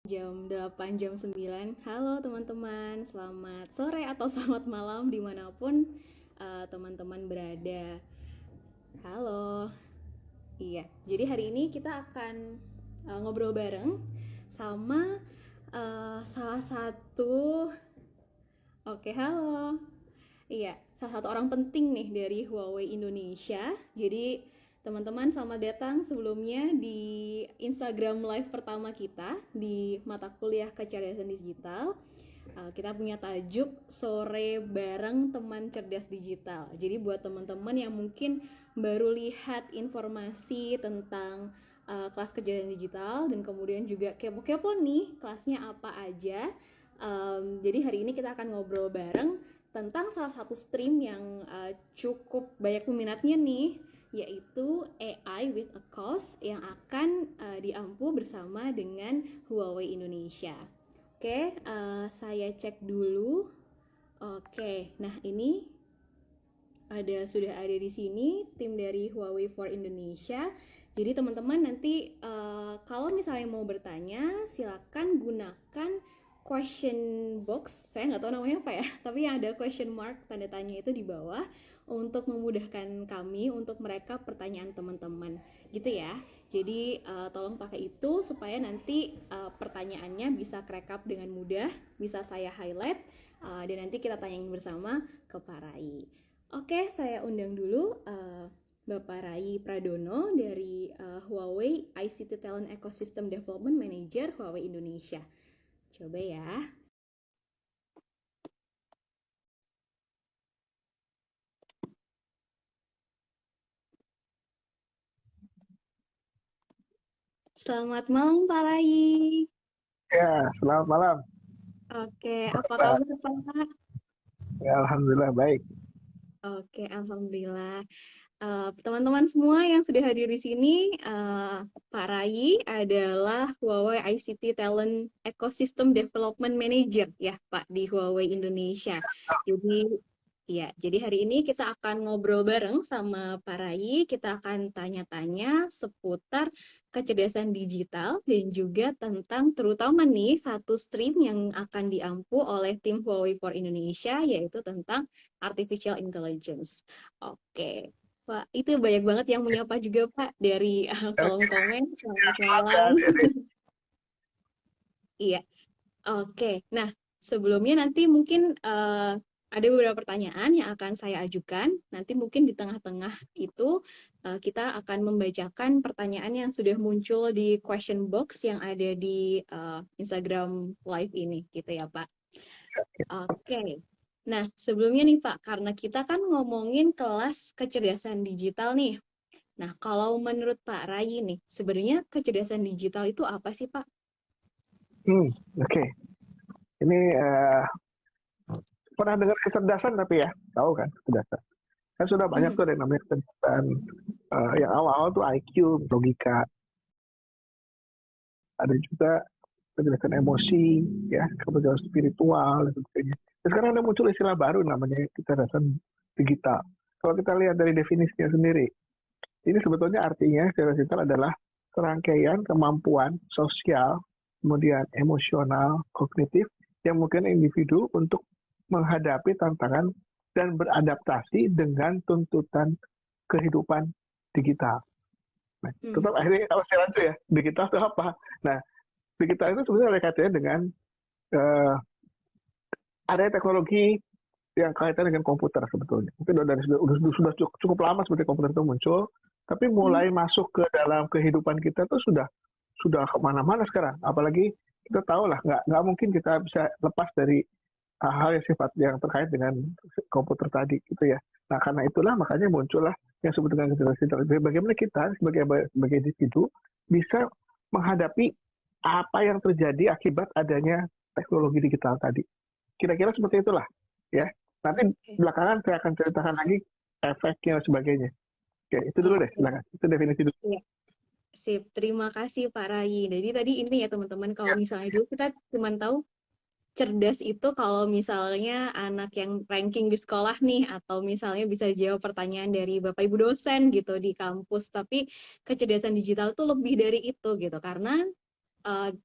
Jam 8, jam 9. Halo teman-teman, selamat sore atau selamat malam dimanapun teman-teman berada. Halo. Iya, jadi hari ini kita akan ngobrol bareng sama salah satu. Oke, halo. Iya, salah satu orang penting nih dari Huawei Indonesia. Jadi, teman-teman selamat datang sebelumnya di Instagram Live pertama kita di mata kuliah kecerdasan digital. Kita punya tajuk Sore Bareng Teman Cerdas Digital. Jadi buat teman-teman yang mungkin baru lihat informasi tentang kelas kecerdasan digital dan kemudian juga kepo-kepo nih kelasnya apa aja. Jadi hari ini kita akan ngobrol bareng tentang salah satu stream yang cukup banyak peminatnya nih, yaitu AI with a Cause yang akan diampu bersama dengan Huawei Indonesia. Oke, saya cek dulu. Oke, nah ini sudah ada di sini tim dari Huawei for Indonesia. Jadi teman-teman nanti kalau misalnya mau bertanya, silakan gunakan question box. Saya nggak tahu namanya apa ya, tapi yang ada question mark tanda tanya itu di bawah untuk memudahkan kami untuk mereka pertanyaan teman-teman, gitu ya. Jadi tolong pakai itu supaya nanti pertanyaannya bisa kerekap dengan mudah, bisa saya highlight dan nanti kita tanyain bersama ke Pak Rai. Oke, saya undang dulu Bapak Rai Pradono dari Huawei ICT Talent Ecosystem Development Manager Huawei Indonesia. Coba ya. Selamat malam Pak Rai. Ya, selamat malam. Oke, apa kabar Pak? Ya, alhamdulillah baik. Oke, alhamdulillah. Teman-teman semua yang sudah hadir di sini, Pak Rai adalah Huawei ICT Talent Ecosystem Development Manager ya Pak di Huawei Indonesia. Jadi ya, jadi hari ini kita akan ngobrol bareng sama Pak Rai. Kita akan tanya-tanya seputar kecerdasan digital dan juga tentang terutama nih satu stream yang akan diampu oleh tim Huawei for Indonesia yaitu tentang artificial intelligence. Oke. Pak, itu banyak banget yang menyapa juga Pak dari kolom Oke, komen. Selamat maaf ya, malam. Dede. Iya, oke. Nah, sebelumnya nanti mungkin ada beberapa pertanyaan yang akan saya ajukan. Nanti mungkin di tengah-tengah itu kita akan membacakan pertanyaan yang sudah muncul di question box yang ada di Instagram Live ini, gitu ya Pak. Oke. Nah, sebelumnya nih Pak, karena kita kan ngomongin kelas kecerdasan digital nih. Nah, kalau menurut Pak Rai nih, sebenarnya kecerdasan digital itu apa sih, Pak? Oke. Ini pernah dengar kecerdasan tapi ya, tahu kan kecerdasan. Kan sudah banyak Mhm. tuh yang namanya kecerdasan. Yang awal-awal tuh IQ, logika. Ada juga kecerdasan emosi, ya, kecerdasan spiritual, dan sebagainya. Dan sekarang ada muncul istilah baru namanya kecerdasan digital. Kalau kita lihat dari definisinya sendiri, ini sebetulnya artinya kecerdasan digital adalah serangkaian kemampuan sosial, kemudian emosional, kognitif yang mungkin individu untuk menghadapi tantangan dan beradaptasi dengan tuntutan kehidupan digital. Nah, tetap Mhm. akhirnya kalau saya lanjut ya, digital itu apa? Nah, digital itu sebenarnya ada kaitannya dengan uh, ada teknologi yang kaitan dengan komputer sebetulnya. Mungkin sudah cukup lama seperti komputer itu muncul, tapi Mhm. mulai masuk ke dalam kehidupan kita tuh sudah kemana-mana sekarang. Apalagi kita tahu lah, nggak mungkin kita bisa lepas dari hal-hal yang sifat yang terkait dengan komputer tadi gitu ya. Nah karena itulah makanya muncullah yang disebut dengan kecerdasan digital. Bagaimana kita sebagai individu bisa menghadapi apa yang terjadi akibat adanya teknologi digital tadi. Kira-kira seperti itulah ya. Nanti Oke. belakangan saya akan ceritakan lagi efeknya dan sebagainya. Oke, itu dulu deh, Oke. silakan. Itu definisi dulu. Iya. Sip. Terima kasih Pak Rai. Jadi tadi ini ya teman-teman, kalau misalnya dulu kita cuma tahu cerdas itu kalau misalnya anak yang ranking di sekolah nih, atau misalnya bisa jawab pertanyaan dari Bapak Ibu dosen gitu di kampus. Tapi kecerdasan digital tuh lebih dari itu gitu, karena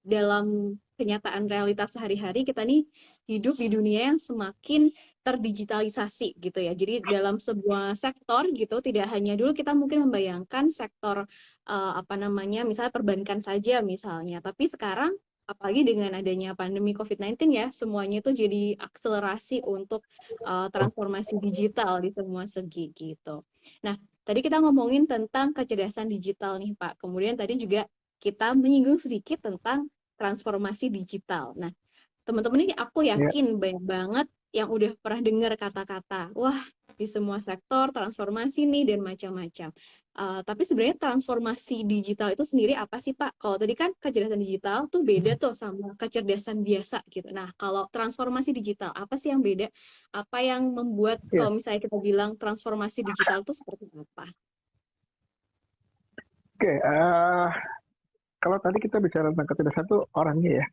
dalam kenyataan realitas sehari-hari kita nih hidup di dunia yang semakin terdigitalisasi gitu ya. Jadi dalam sebuah sektor gitu tidak hanya dulu kita mungkin membayangkan sektor apa namanya misalnya perbankan saja misalnya, tapi sekarang apalagi dengan adanya pandemi COVID-19 ya, semuanya itu jadi akselerasi untuk transformasi digital di semua segi gitu. Nah, tadi kita ngomongin tentang kecerdasan digital nih Pak. Kemudian tadi juga kita menyinggung sedikit tentang transformasi digital. Nah, teman-teman ini aku Ya, yakin banyak banget yang udah pernah dengar kata-kata, wah di semua sektor transformasi nih dan macam-macam. Tapi sebenarnya transformasi digital itu sendiri apa sih Pak? Kalau tadi kan kecerdasan digital tuh beda tuh sama kecerdasan biasa gitu. Nah, kalau transformasi digital apa sih yang beda? Apa yang membuat ya. kalau misalnya kita bilang transformasi digital itu seperti apa? Oke, kalau tadi kita bicara tentang kecerdasan itu orangnya ya,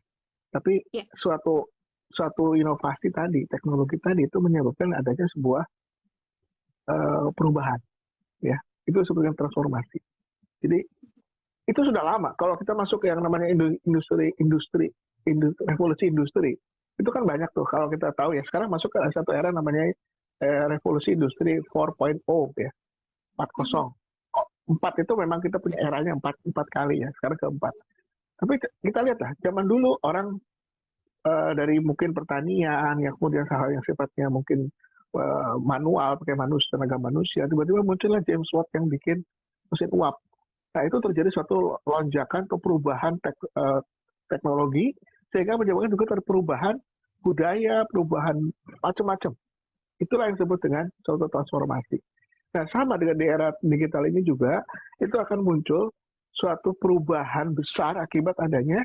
tapi Ya. suatu suatu inovasi tadi, teknologi tadi itu menyebabkan adanya sebuah perubahan, ya. Itu sebenarnya transformasi. Jadi itu sudah lama. Kalau kita masuk ke yang namanya revolusi industri, itu kan banyak tuh. Kalau kita tahu ya, sekarang masuk ke satu era namanya revolusi industri 4.0 ya, 4.0. Mhm. 4 itu memang kita punya eranya empat kali ya, sekarang keempat. Tapi kita lihat lah, zaman dulu orang dari mungkin pertanian, yang kemudian hal yang sifatnya mungkin manual, pakai tenaga manusia, tiba-tiba muncullah James Watt yang bikin mesin uap. Nah, itu terjadi suatu lonjakan atau perubahan teknologi, sehingga menyebabkan juga perubahan budaya, perubahan macam-macam. Itulah yang disebut dengan suatu transformasi. Nah, sama dengan di era digital ini juga, itu akan muncul suatu perubahan besar akibat adanya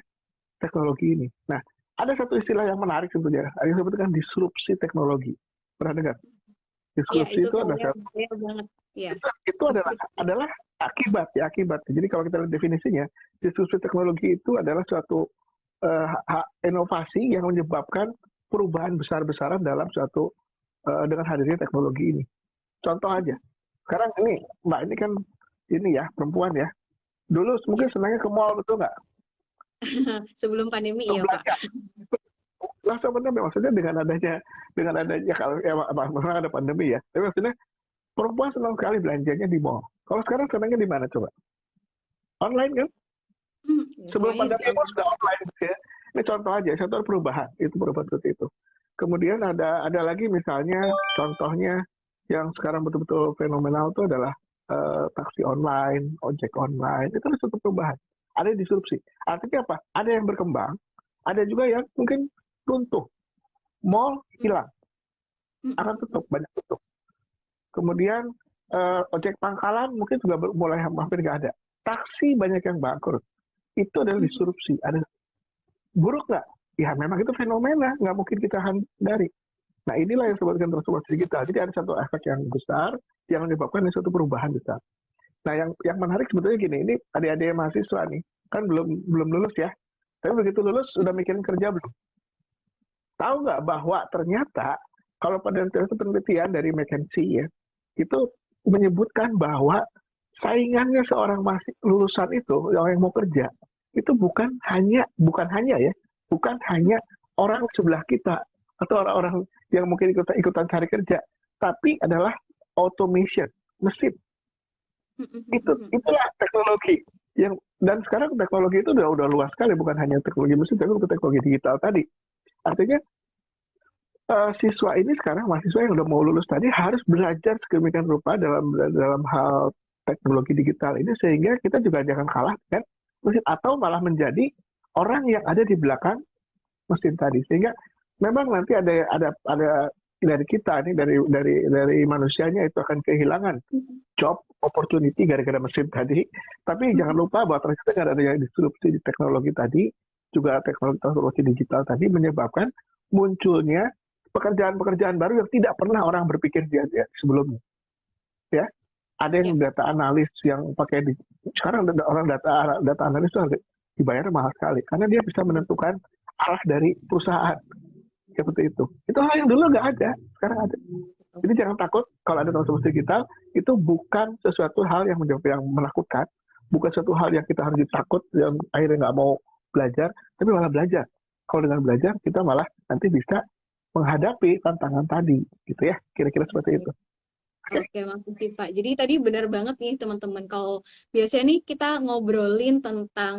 teknologi ini. Nah, ada satu istilah yang menarik sebetulnya, yang disebut dengan disrupsi teknologi. Pernah dengar? Iya, Disrupsi itu itu adalah kayaknya bahaya banget. Iya. itu adalah akibat ya akibat. Jadi kalau kita lihat definisinya, disrupsi teknologi itu adalah suatu inovasi yang menyebabkan perubahan besar-besaran dalam suatu dengan hadirnya teknologi ini. Contoh aja, sekarang ini Mbak ini kan ini ya perempuan ya. Dulu Iya. mungkin senangnya ke mall betul nggak? Sebelum pandemi Untuk ya, Pak. belanja. Lah sebenarnya maksudnya dengan adanya kalau ya memang ada pandemi ya. Tapi maksudnya perempuan senang sekali belanjanya di mall. Kalau sekarang senangnya di mana coba? Online kan? Ya, Sebelum semuanya pandemi pun sudah online ya. Ini contoh aja, contoh perubahan. Itu perubahan seperti itu. Kemudian ada lagi misalnya contohnya yang sekarang betul-betul fenomenal itu adalah taksi online, ojek online. Itu adalah suatu perubahan. Ada yang disrupsi. Artinya apa? Ada yang berkembang, ada juga yang mungkin runtuh. Mall hilang, akan tutup, banyak tutup. Kemudian ojek pangkalan mungkin juga mulai hampir nggak ada. Taksi banyak yang bangkrut. Itu adalah disrupsi. Ada buruk nggak? Ya memang itu fenomena, nggak mungkin kita hindari. Nah inilah yang disebutkan transformasi digital. Jadi ada satu efek yang besar yang menyebabkan suatu perubahan besar. Nah yang menarik sebetulnya gini, ini adik-adik mahasiswa nih, kan belum belum lulus ya. Tapi begitu lulus sudah mikirin kerja belum? Tahu nggak bahwa ternyata kalau pada penelitian dari McKinsey ya, itu menyebutkan bahwa saingannya seorang masih lulusan itu yang mau kerja itu bukan hanya orang sebelah kita atau orang-orang yang mungkin ikutan cari kerja, tapi adalah automation mesin. Itulah teknologi yang dan sekarang teknologi itu udah luas sekali, bukan hanya teknologi mesin tapi juga teknologi digital tadi. Artinya siswa ini sekarang mahasiswa yang udah mau lulus tadi harus belajar sedemikian rupa dalam hal teknologi digital ini sehingga kita juga jangan kalah kan mesin atau malah menjadi orang yang ada di belakang mesin tadi sehingga memang nanti ada dari kita nih dari manusianya itu akan kehilangan job opportunity gara-gara mesin tadi tapi jangan lupa bahwa ternyata ada yang disrupsi di teknologi tadi juga teknologi digital tadi menyebabkan munculnya pekerjaan-pekerjaan baru yang tidak pernah orang berpikir dia sebelumnya ya ada Ya. yang data analis yang pakai sekarang orang data analis itu dibayar mahal sekali karena dia bisa menentukan arah dari perusahaan seperti itu hal yang dulu nggak ada sekarang ada jadi jangan takut kalau ada transformasi digital itu bukan sesuatu hal yang menakutkan bukan suatu hal yang kita harus takut yang akhirnya nggak mau belajar, tapi malah belajar. Kalau dengan belajar, kita malah nanti bisa menghadapi tantangan tadi, gitu ya. Kira-kira seperti itu. Oke. Oke, makasih Pak. Jadi tadi benar banget nih teman-teman. Kalau biasanya nih kita ngobrolin tentang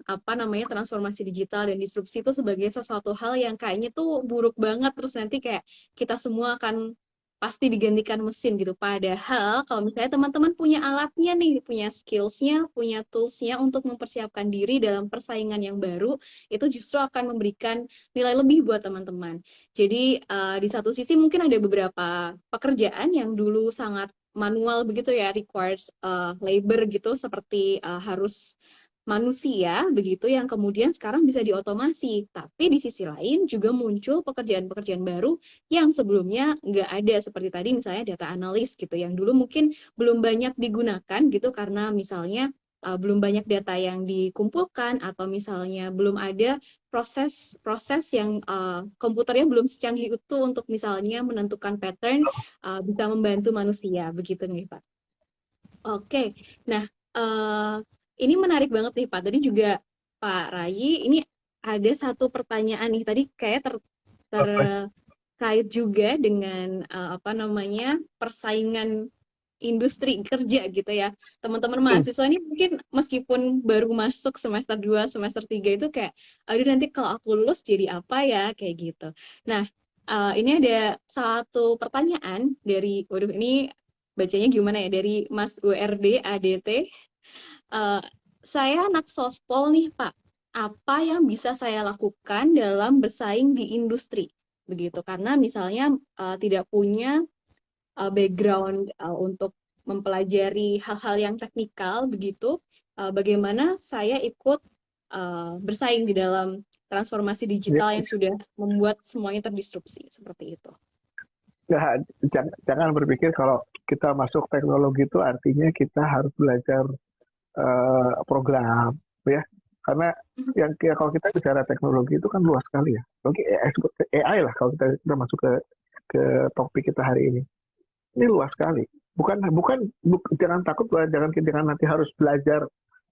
apa namanya transformasi digital dan disrupsi itu sebagai sesuatu hal yang kayaknya tuh buruk banget. Terus nanti kayak kita semua akan pasti digantikan mesin gitu. Padahal kalau misalnya teman-teman punya alatnya nih, punya skillsnya, punya toolsnya untuk mempersiapkan diri dalam persaingan yang baru, itu justru akan memberikan nilai lebih buat teman-teman. Jadi di satu sisi mungkin ada beberapa pekerjaan yang dulu sangat manual begitu ya, requires labor gitu, seperti harus manusia begitu yang kemudian sekarang bisa diotomasi. Tapi di sisi lain juga muncul pekerjaan-pekerjaan baru yang sebelumnya nggak ada, seperti tadi misalnya data analis gitu, yang dulu mungkin belum banyak digunakan gitu karena misalnya belum banyak data yang dikumpulkan atau misalnya belum ada proses yang komputernya belum secanggih itu untuk misalnya menentukan pattern, bisa membantu manusia begitu nih Pak. Oke, nah ini menarik banget nih Pak. Tadi juga Pak Rai, ini ada satu pertanyaan nih tadi kayak terkait juga dengan apa namanya persaingan industri kerja gitu ya. Teman-teman Hmm. mahasiswa ini mungkin meskipun baru masuk semester 2 semester 3 itu kayak, aduh nanti kalau aku lulus jadi apa ya, kayak gitu. Nah, ini ada satu pertanyaan dari, waduh ini bacanya gimana ya, dari Mas URD ADT. Eh, saya anak sospol nih Pak, apa yang bisa saya lakukan dalam bersaing di industri? Begitu, karena misalnya tidak punya background untuk mempelajari hal-hal yang teknikal begitu, bagaimana saya ikut bersaing di dalam transformasi Ya, digital yang sudah membuat semuanya terdisrupsi seperti itu. jangan berpikir kalau kita masuk teknologi itu artinya kita harus belajar program, ya. Karena kalau kita bicara teknologi itu kan luas sekali ya. Oke, AI lah kalau kita masuk ke topik kita hari ini. Ini luas sekali. Jangan takut, jangan nanti harus belajar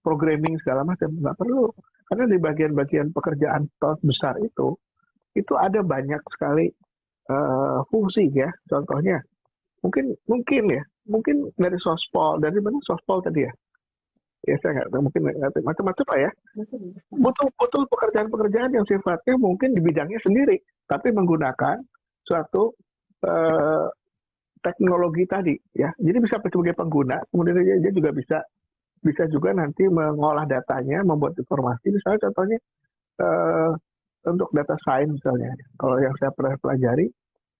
programming segala macam, nggak perlu. Karena di bagian-bagian pekerjaan besar itu ada banyak sekali fungsi ya. Contohnya mungkin dari sospol, dari mana sospol tadi ya? Ya saya nggak tahu, mungkin macam-macam lah ya. Betul-betul pekerjaan-pekerjaan yang sifatnya mungkin di bidangnya sendiri, tapi menggunakan suatu eh, teknologi tadi ya. Jadi bisa sebagai pengguna, kemudian dia juga bisa juga nanti mengolah datanya, membuat informasi. Misalnya contohnya eh, untuk data science misalnya, kalau yang saya pernah pelajari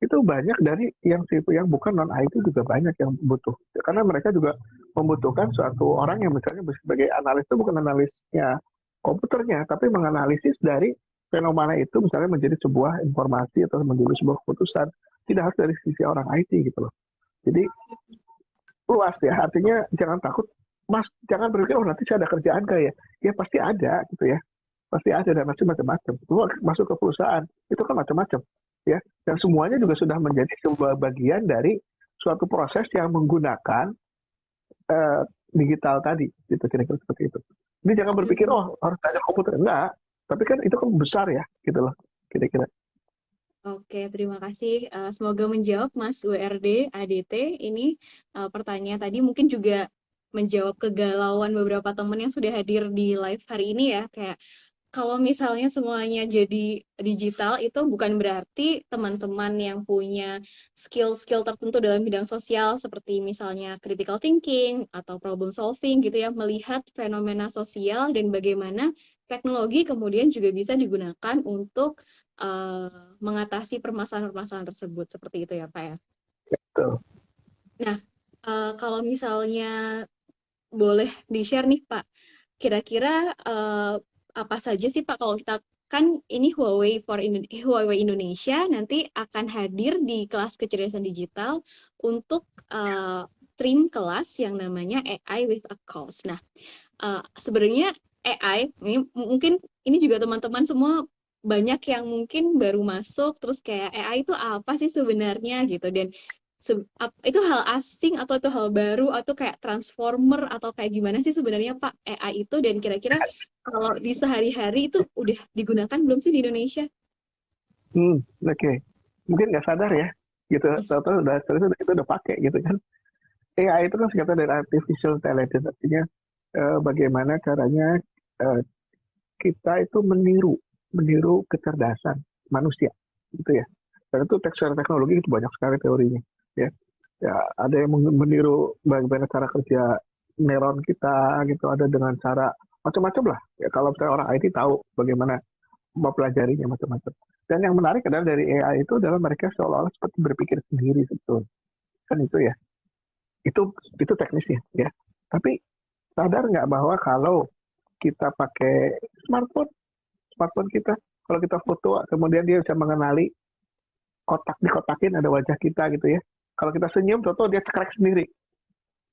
itu banyak dari yang bukan non IT juga banyak yang butuh, karena mereka juga membutuhkan suatu orang yang misalnya sebagai analis itu bukan analisnya komputernya, tapi menganalisis dari fenomena itu misalnya menjadi sebuah informasi atau menjadi sebuah keputusan, tidak harus dari sisi orang IT gitu loh. Jadi luas ya, artinya jangan takut, Mas, jangan berpikir oh nanti saya ada kerjaan kayak ya pasti ada gitu ya, pasti ada dan macam-macam. Masuk ke perusahaan itu kan macam-macam ya, dan semuanya juga sudah menjadi sebuah bagian dari suatu proses yang menggunakan uh, digital tadi, gitu kira-kira seperti itu. Jadi jangan berpikir oh harus ada komputer, enggak, tapi kan itu kan besar ya, gitu loh, kira-kira. Oke, terima kasih. Semoga menjawab Mas WRD ADT. Ini pertanyaan tadi mungkin juga menjawab kegalauan beberapa teman yang sudah hadir di live hari ini ya. Kayak kalau misalnya semuanya jadi digital itu bukan berarti teman-teman yang punya skill-skill tertentu dalam bidang sosial seperti misalnya critical thinking atau problem solving gitu ya, melihat fenomena sosial dan bagaimana teknologi kemudian juga bisa digunakan untuk mengatasi permasalahan-permasalahan tersebut seperti itu ya Pak ya. Betul. Nah, kalau misalnya boleh di-share nih Pak, kira-kira apa saja sih Pak kalau kita kan ini Huawei Indonesia nanti akan hadir di kelas kecerdasan digital untuk stream kelas yang namanya AI with a Cause. Nah, sebenarnya AI ini mungkin ini juga teman-teman semua banyak yang mungkin baru masuk terus kayak AI itu apa sih sebenarnya gitu, dan Itu hal asing atau itu hal baru atau kayak transformer atau kayak gimana sih sebenarnya Pak AI itu, dan kira-kira kalau di sehari-hari itu udah digunakan belum sih di Indonesia? Oke. Mungkin nggak sadar ya, gitu. Tahu-tahu udah terus itu udah pakai gitu kan. AI itu kan singkatan dari artificial intelligence, artinya bagaimana caranya eh, kita itu meniru meniru kecerdasan manusia, gitu ya. Dan itu secara teknologi itu banyak sekali teorinya, ya. Ya, ada yang meniru bagaimana cara kerja neuron kita gitu, ada dengan cara macam-macam lah. Ya, kalau misalnya orang IT tahu bagaimana mempelajarinya macam-macam. Dan yang menarik adalah dari AI itu adalah mereka seolah-olah seperti berpikir sendiri sebetulnya. Kan itu ya. Itu teknisnya ya. Tapi sadar nggak bahwa kalau kita pakai smartphone, smartphone kita, kalau kita foto, kemudian dia bisa mengenali kotak dikotakin ada wajah kita gitu ya. Kalau kita senyum, foto dia cekrek sendiri.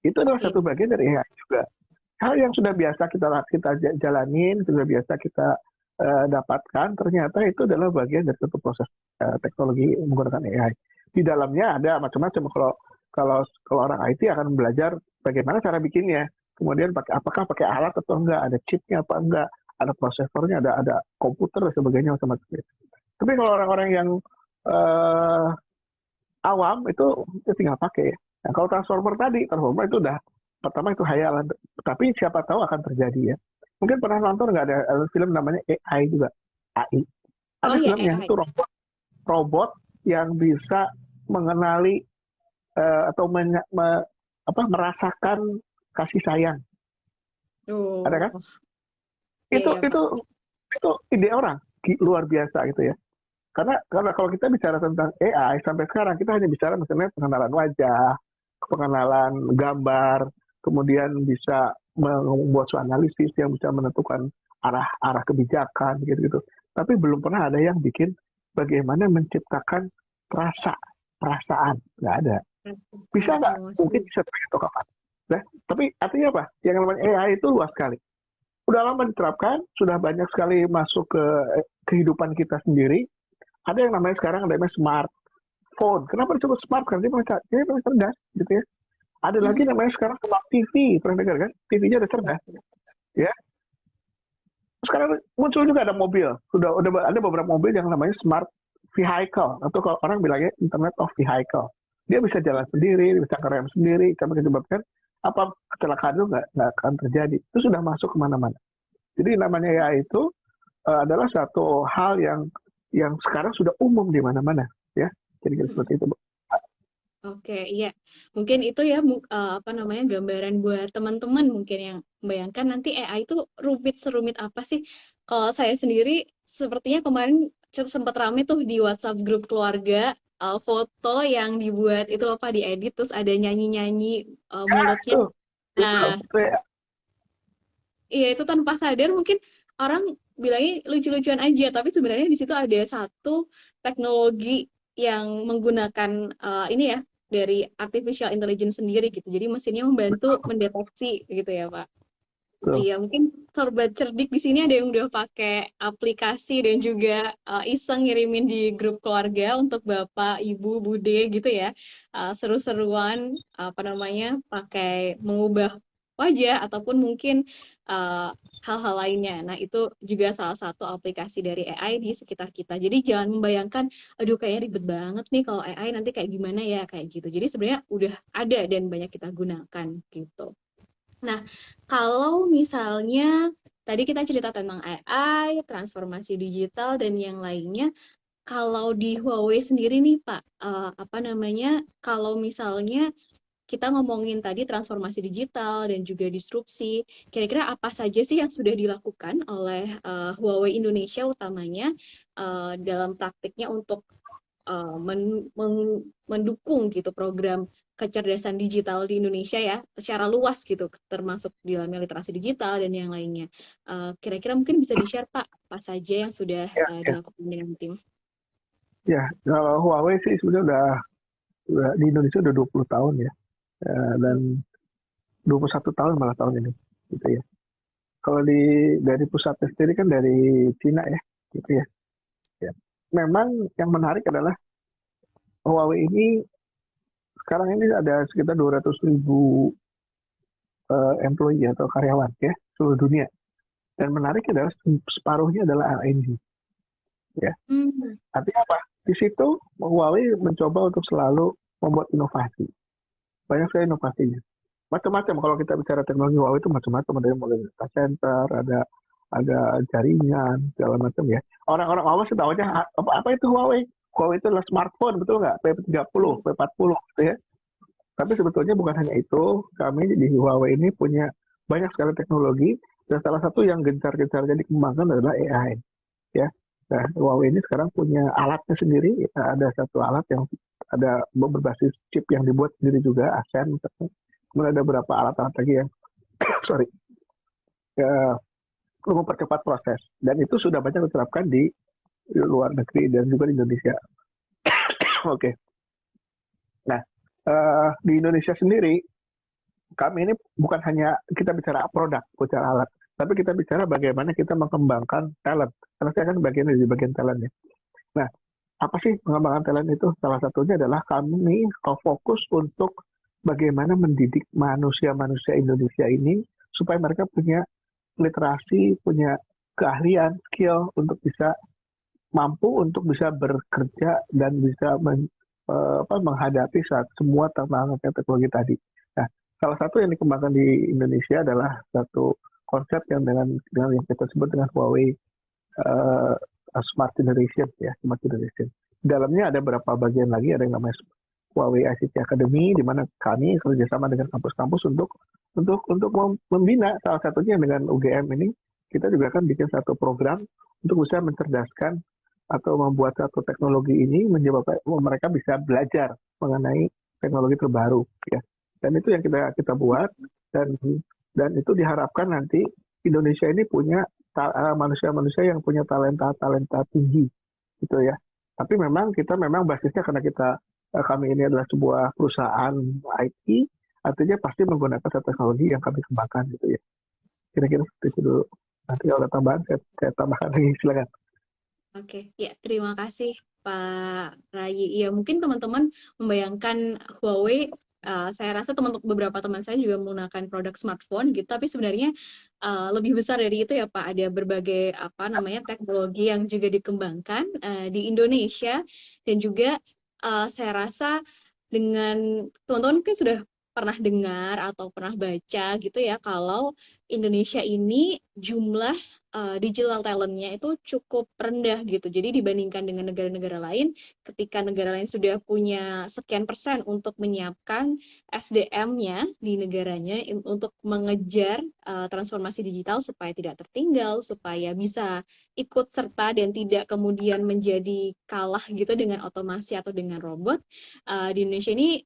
Itu adalah Iya. satu bagian dari AI juga. Hal yang sudah biasa kita jalanin, sudah biasa kita dapatkan, ternyata itu adalah bagian dari satu proses teknologi menggunakan AI. Di dalamnya ada macam-macam. Kalau kalau orang IT akan belajar bagaimana cara bikinnya, kemudian apakah pakai alat atau enggak, ada chipnya apa enggak, ada prosesornya, ada komputer dan sebagainya macam-macam. Tapi kalau orang-orang yang uh, awam itu tinggal pakai ya. Nah, kalau transformer itu udah pertama itu hayalan, tapi siapa tahu akan terjadi ya. Mungkin pernah nonton nggak ada film namanya AI juga, AI. Oh Ada ya filmnya AI. itu robot yang bisa mengenali atau merasakan kasih sayang. Ada kan? Oh, iya Itu ya Pak. itu itu ide orang luar biasa gitu ya. Karena kalau kita bicara tentang AI sampai sekarang kita hanya bicara misalnya pengenalan wajah, pengenalan gambar, kemudian bisa membuat suatu analisis yang bisa menentukan arah kebijakan gitu-gitu. Tapi belum pernah ada yang bikin bagaimana menciptakan rasa, perasaan, nggak ada. Bisa Perasaan nggak? Mungkin emosi. bisa atau kapan. Nah, tapi artinya apa? Yang namanya AI itu luas sekali. Udah lama diterapkan, sudah banyak sekali masuk ke kehidupan kita sendiri. Ada yang namanya sekarang ada namanya smartphone. Kenapa disebut smart? Karena dia memang cerdas, gitu ya. Ada lagi Mhm. namanya sekarang smart TV, pernah dengar kan? TV-nya udah cerdas, ya. Sekarang muncul juga ada mobil, udah ada beberapa mobil yang namanya smart vehicle, atau kalau orang bilangnya Internet of Vehicle. Dia bisa jalan sendiri, dia bisa ngerem sendiri, sampai menyebabkan apa kecelakaan itu nggak akan terjadi. Itu sudah masuk kemana-mana. Jadi namanya AI itu adalah satu hal yang sekarang sudah umum di mana-mana, ya. Jadi seperti itu. Oke, iya. Mungkin itu ya apa namanya gambaran buat teman-teman mungkin yang membayangkan nanti AI itu rumit serumit apa sih. Kalau saya sendiri sepertinya kemarin cukup sempat rame tuh di WhatsApp grup keluarga, foto yang dibuat itu apa diedit terus ada nyanyi-nyanyi mulutnya. Tuh, Nah, itu ya. iya itu tanpa sadar mungkin orang bilangnya lucu-lucuan aja, tapi sebenarnya di situ ada satu teknologi yang menggunakan ini ya dari artificial intelligence sendiri gitu. Jadi mesinnya membantu mendeteksi gitu ya, Pak. Tuh. Iya, mungkin sobat cerdik di sini ada yang udah pakai aplikasi dan juga iseng ngirimin di grup keluarga untuk Bapak, Ibu, Bude gitu ya. Seru-seruan apa namanya pakai mengubah wajah ataupun mungkin uh, hal-hal lainnya. Nah, itu juga salah satu aplikasi dari AI di sekitar kita. Jadi jangan membayangkan, aduh kayaknya ribet banget nih kalau AI nanti kayak gimana ya kayak gitu. Jadi sebenarnya udah ada dan banyak kita gunakan gitu. Nah, kalau misalnya tadi kita cerita tentang AI, transformasi digital, dan yang lainnya, kalau di Huawei sendiri nih Pak, apa namanya, kalau misalnya kita ngomongin tadi transformasi digital dan juga disrupsi, kira-kira apa saja sih yang sudah dilakukan oleh Huawei Indonesia utamanya dalam praktiknya untuk mendukung gitu program kecerdasan digital di Indonesia ya secara luas gitu termasuk di dalamnya literasi digital dan yang lainnya. Kira-kira mungkin bisa di-share Pak apa saja yang sudah Ya, ya, dilakukan dengan tim. ya. Kalau Huawei sih sebenarnya udah di Indonesia udah 20 tahun ya. Dan 21 tahun malah tahun ini, gitu ya. Kalau dari pusatnya sendiri kan dari Cina ya, gitu ya. Ya. Memang yang menarik adalah Huawei ini sekarang ini ada sekitar 200.000 employee atau karyawan ya seluruh dunia. Dan menarik adalah separuhnya adalah R&D. Ya, Hmm. artinya apa? Di situ Huawei mencoba untuk selalu membuat inovasi. Banyak sekali inovasinya. Macam-macam kalau kita bicara teknologi Huawei itu macam-macam, ada yang mulai data center, ada jaringan segala macam ya. Orang-orang awam sih tahunya apa itu Huawei? Huawei itu adalah smartphone, betul nggak? P30, P40 gitu ya. Tapi sebetulnya bukan hanya itu, kami di Huawei ini punya banyak sekali teknologi dan salah satu yang gencar-gencarnya dikembangkan adalah AI ya. Nah, Huawei ini sekarang punya alatnya sendiri, ada satu alat yang ada berbasis chip yang dibuat sendiri juga, ASEAN misalnya. Kemudian ada beberapa alat-alat lagi yang sorry, ya, mempercepat proses dan itu sudah banyak diterapkan di luar negeri dan juga di Indonesia. Oke. Okay. Nah, di Indonesia sendiri kami ini bukan hanya kita bicara produk, bicara alat, tapi kita bicara bagaimana kita mengembangkan talent. Karena saya kan bagian dari bagian talent ya. Nah, apa sih pengembangan talent itu? Salah satunya adalah kami fokus untuk bagaimana mendidik manusia-manusia Indonesia ini supaya mereka punya literasi, punya keahlian, skill untuk bisa mampu untuk bisa bekerja dan bisa menghadapi semua tantangan teknologi tadi. Nah, salah satu yang dikembangkan di Indonesia adalah satu konsep yang dengan yang kita sebut dengan Huawei uh, Smart Generation ya, Smart Generation. Di dalamnya ada beberapa bagian lagi, ada yang namanya Huawei ICT Academy, di mana kami kerjasama dengan kampus-kampus untuk membina, salah satunya dengan UGM ini kita juga akan bikin satu program untuk bisa mencerdaskan atau membuat satu teknologi ini menyebabkan mereka bisa belajar mengenai teknologi terbaru ya. Dan itu yang kita buat dan itu diharapkan nanti Indonesia ini punya manusia-manusia yang punya talenta tinggi gitu ya. Tapi memang kita basisnya karena kami ini adalah sebuah perusahaan IT, artinya pasti menggunakan satu teknologi yang kami kembangkan gitu ya. Kira-kira seperti itu dulu. Nanti kalau ada tambahan saya tambahkan lagi, silakan. Oke, ya terima kasih Pak Rayi. Ya mungkin teman-teman membayangkan Huawei, saya rasa beberapa teman saya juga menggunakan produk smartphone gitu, tapi sebenarnya lebih besar dari itu ya Pak. Ada berbagai apa namanya teknologi yang juga dikembangkan di Indonesia dan juga saya rasa dengan teman-teman mungkin sudah pernah dengar atau pernah baca gitu ya kalau Indonesia ini jumlah digital talent-nya itu cukup rendah gitu. Jadi dibandingkan dengan negara-negara lain, ketika negara lain sudah punya sekian persen untuk menyiapkan SDM-nya di negaranya untuk mengejar transformasi digital supaya tidak tertinggal, supaya bisa ikut serta dan tidak kemudian menjadi kalah gitu dengan otomasi atau dengan robot. Di Indonesia ini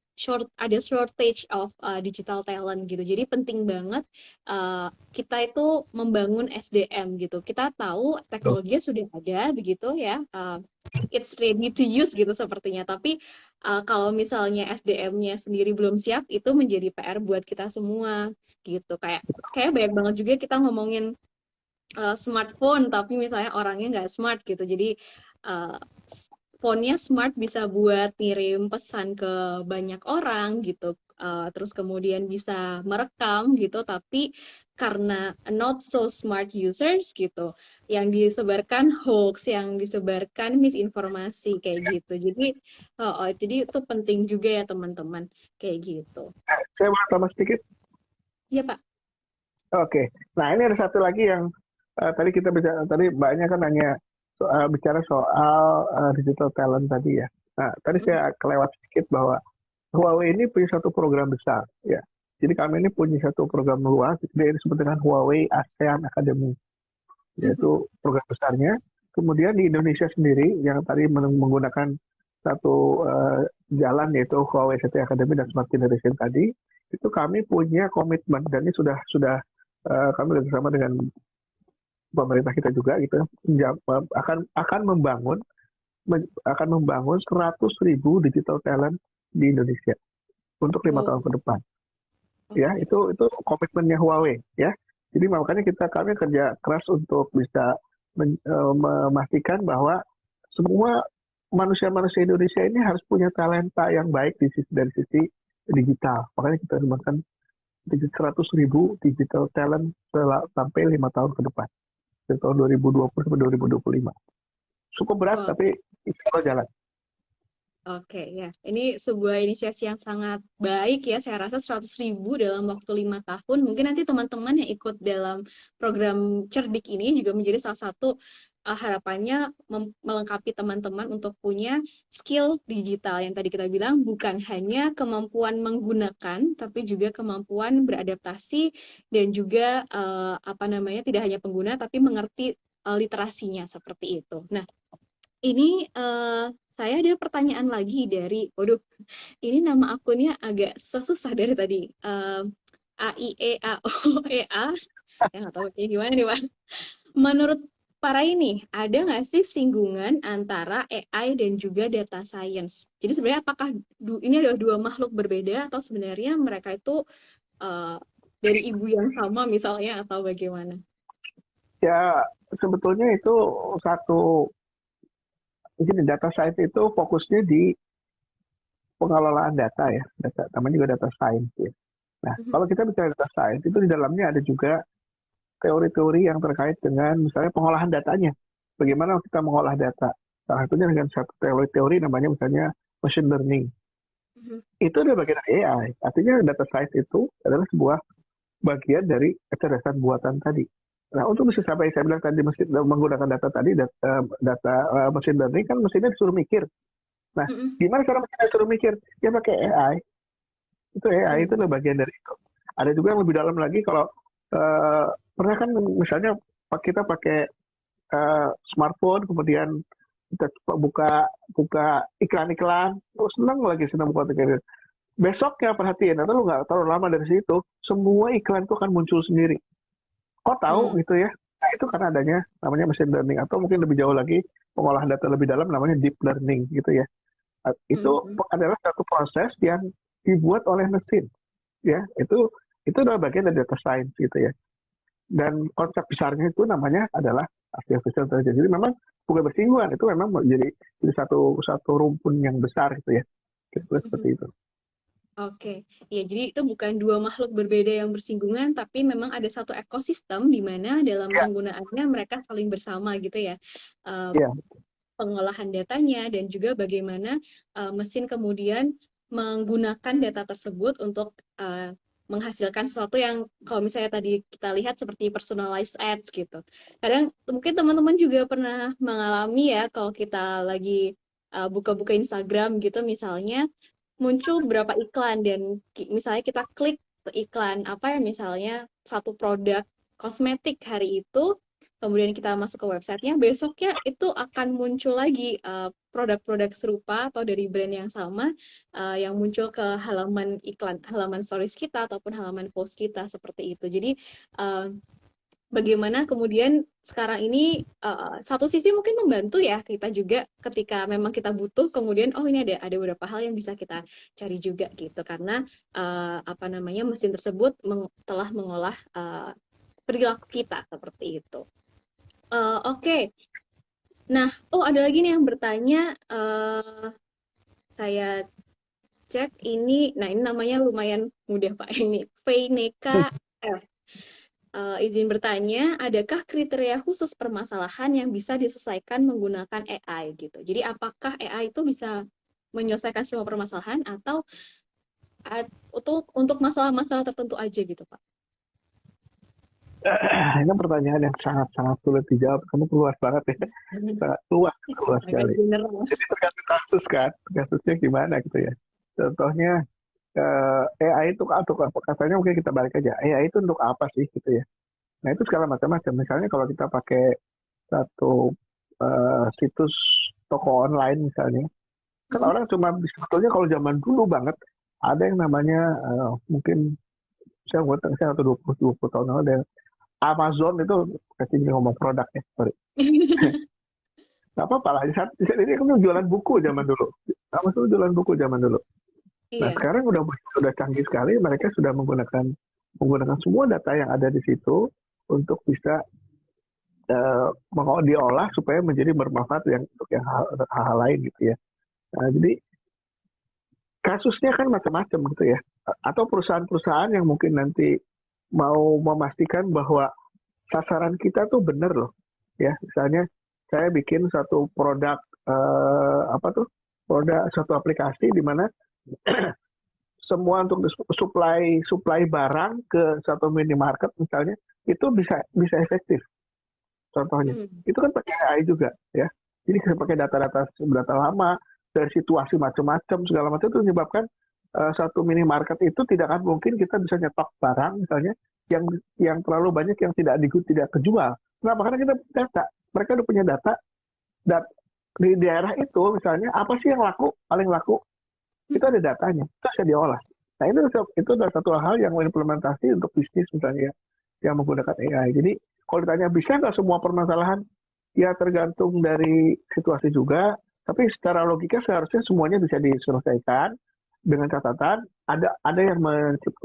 ada shortage of digital talent gitu. Jadi penting banget kita itu membangun SDM gitu. Kita tahu teknologinya sudah ada begitu ya. It's ready to use gitu sepertinya. Tapi kalau misalnya SDM-nya sendiri belum siap, itu menjadi PR buat kita semua gitu. Kayak banyak banget juga kita ngomongin smartphone, tapi misalnya orangnya nggak smart gitu. Jadi uh, phone-nya smart bisa buat ngirim pesan ke banyak orang gitu. Terus kemudian bisa merekam gitu, tapi karena not so smart users gitu, yang disebarkan hoax, yang disebarkan misinformasi kayak gitu. Jadi itu penting juga ya teman-teman kayak gitu. Saya mau tambah sedikit. Iya Pak. Oke. Nah, ini ada satu lagi yang tadi kita bicara, tadi banyak kan hanya bicara soal digital talent tadi ya. Nah, tadi saya kelewat sedikit bahwa Huawei ini punya satu program besar ya. Jadi kami ini punya satu program luas, dia disebut dengan Huawei ASEAN Academy, yaitu program besarnya. Kemudian di Indonesia sendiri yang tadi menggunakan satu jalan yaitu Huawei ICT Academy dan Smart Generation tadi, itu kami punya komitmen dan ini sudah kami bersama dengan pemerintah kita juga gitu akan membangun 100.000 digital talent di Indonesia untuk 5 tahun ke depan. Ya, itu komitmennya Huawei ya. Jadi makanya kami kerja keras untuk bisa memastikan bahwa semua manusia-manusia Indonesia ini harus punya talenta yang baik dari sisi digital. Makanya kita kembangkan 100.000 digital talent sampai 5 tahun ke depan. Dari tahun 2020 sampai 2025. Cukup berat, Wow. tapi insya Allah jalan. Oke, ya. Ini sebuah inisiasi yang sangat baik ya. Saya rasa 100.000 dalam waktu 5 tahun. Mungkin nanti teman-teman yang ikut dalam program Cerdik ini juga menjadi salah satu harapannya melengkapi teman-teman untuk punya skill digital yang tadi kita bilang bukan hanya kemampuan menggunakan, tapi juga kemampuan beradaptasi dan juga apa namanya tidak hanya pengguna, tapi mengerti literasinya seperti itu. Nah, ini saya ada pertanyaan lagi dari, waduh, ini nama akunnya agak susah dari tadi. AIEAOEA, ya nggak tahu kayak gimana nih, Pak. Menurut para ini, ada nggak sih singgungan antara AI dan juga data science? Jadi sebenarnya apakah ini adalah dua makhluk berbeda atau sebenarnya mereka itu eh, dari ibu yang sama misalnya atau bagaimana? Ya, sebetulnya itu satu, mungkin data science itu fokusnya di pengelolaan data ya. Data, namanya juga data science ya. Nah, Mhm, kalau kita bicara data science, itu di dalamnya ada juga teori-teori yang terkait dengan misalnya pengolahan datanya. Bagaimana kita mengolah data. Salah satunya dengan satu teori-teori namanya misalnya machine learning. mhm, Itu adalah bagian dari AI. Artinya data science itu adalah sebuah bagian dari kecerdasan buatan tadi. Nah, untuk bisa sampai saya bilang tadi mesin, menggunakan data tadi, data machine learning kan mesinnya disuruh mikir. Nah, mhm, gimana cara mesinnya disuruh mikir? Ya pakai AI. Itu AI itu mhm, adalah bagian dari itu. Ada juga yang lebih dalam lagi kalau pernah kan misalnya kita pakai smartphone, kemudian kita buka buka iklan-iklan, oh senang buka iklan. Besoknya perhatiin, atau lu nggak terlalu lama dari situ, semua iklan itu akan muncul sendiri. Kok tahu mhm, gitu ya? Nah, itu karena adanya namanya machine learning, atau mungkin lebih jauh lagi pengolahan data lebih dalam namanya deep learning gitu ya. Itu mhm, adalah satu proses yang dibuat oleh mesin ya. Itu adalah bagian dari data science gitu ya. Dan konsep besarnya itu namanya adalah artificial intelligence. Jadi memang bukan bersinggungan, itu memang jadi satu satu rumpun yang besar gitu ya. Kira-kira mhm. seperti itu. Oke, ya jadi itu bukan dua makhluk berbeda yang bersinggungan, tapi memang ada satu ekosistem di mana dalam Ya, penggunaannya mereka saling bersama gitu ya. Eh, ya. Pengolahan datanya dan juga bagaimana mesin kemudian menggunakan data tersebut untuk menghasilkan sesuatu yang kalau misalnya tadi kita lihat seperti personalized ads gitu. Kadang mungkin teman-teman juga pernah mengalami ya kalau kita lagi buka-buka Instagram gitu misalnya muncul beberapa iklan dan misalnya kita klik iklan apa ya misalnya satu produk kosmetik hari itu kemudian kita masuk ke websitenya besoknya itu akan muncul lagi produk-produk serupa atau dari brand yang sama yang muncul ke halaman iklan halaman stories kita ataupun halaman post kita seperti itu jadi uh, bagaimana kemudian sekarang ini satu sisi mungkin membantu ya kita juga ketika memang kita butuh kemudian oh ini ada beberapa hal yang bisa kita cari juga gitu karena apa namanya mesin tersebut telah mengolah perilaku kita seperti itu. Oke. Nah, oh ada lagi nih yang bertanya saya cek ini nah ini namanya lumayan mudah Pak ini Veineka F. Izin bertanya, adakah kriteria khusus permasalahan yang bisa diselesaikan menggunakan AI gitu? Jadi apakah AI itu bisa menyelesaikan semua permasalahan atau untuk masalah-masalah tertentu aja gitu, Pak? Ini pertanyaan yang sangat-sangat sulit dijawab. Kamu luas banget ya. Sangat luas, luas Agak sekali. general. Jadi tergantung kasus kan. Kasusnya gimana gitu ya. Contohnya AI itu untuk apa? Katanya mungkin kita balik aja. AI itu untuk apa sih gitu ya. Nah itu segala macam-macam. Misalnya kalau kita pakai satu situs toko online misalnya, kan Mhm. orang cuma sebetulnya kalau zaman dulu banget ada yang namanya mungkin saya atau 20 tahun lalu ada Amazon itu kasih ngomong produk ya, sorry. Nggak apa-apa lah, ini kan jualan buku zaman dulu. Amazon jualan buku zaman dulu. Nah Iya. sekarang udah canggih sekali, mereka sudah menggunakan semua data yang ada di situ untuk bisa mau diolah supaya menjadi bermanfaat untuk yang hal-hal lain gitu ya. Nah, jadi kasusnya kan macam-macam gitu ya. Atau perusahaan-perusahaan yang mungkin nanti mau memastikan bahwa sasaran kita tuh benar loh. Ya, misalnya saya bikin satu produk apa tuh? Produk satu aplikasi di mana semua untuk supply barang ke satu minimarket misalnya itu bisa bisa efektif. Contohnya Hmm. itu kan pakai AI juga ya, jadi kita pakai data lama dari situasi macam-macam segala macam itu menyebabkan satu minimarket itu tidak akan mungkin kita bisa nyetok barang misalnya yang terlalu banyak yang tidak kejual. Kenapa? Karena kita data, mereka udah punya data dat di daerah itu misalnya apa sih yang laku paling laku, itu ada datanya, itu bisa diolah. Nah itu adalah satu hal yang implementasi untuk bisnis misalnya yang menggunakan AI. Jadi kalau ditanya bisa nggak semua permasalahan, ya tergantung dari situasi juga. Tapi secara logika seharusnya semuanya bisa diselesaikan dengan catatan ada yang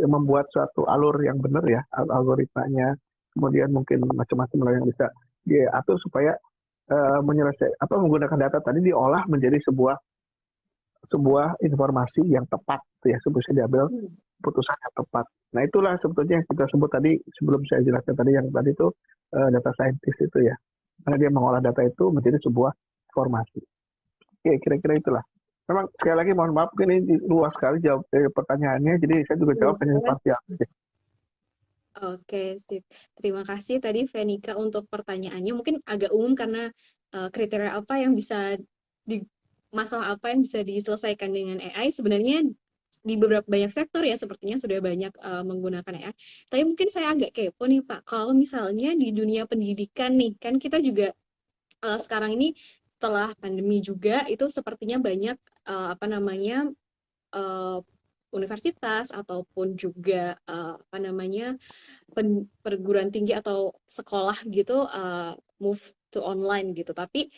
membuat suatu alur yang benar ya, algoritmanya. Kemudian mungkin macam-macam lah yang bisa diatur supaya menggunakan data tadi diolah menjadi sebuah informasi yang tepat ya, bisa diambil Hmm. putusan yang tepat. Nah itulah sebetulnya yang kita sebut tadi sebelum saya jelaskan tadi yang tadi itu data scientist itu ya, karena dia mengolah data itu menjadi sebuah informasi. Oke, kira-kira itulah. Memang sekali lagi mohon maaf ini luas sekali jawab pertanyaannya, jadi saya juga jawab hanya Boleh. parsial aja. Oke, sip. Terima kasih tadi Venika untuk pertanyaannya. Mungkin agak umum karena kriteria apa yang bisa di masalah apa yang bisa diselesaikan dengan AI. Sebenarnya di beberapa banyak sektor ya sepertinya sudah banyak menggunakan AI. Tapi mungkin saya agak kepo nih Pak. Kalau misalnya di dunia pendidikan nih, kan kita juga sekarang ini setelah pandemi juga itu sepertinya banyak apa namanya eh, universitas ataupun juga apa namanya perguruan tinggi atau sekolah gitu move to online gitu. Tapi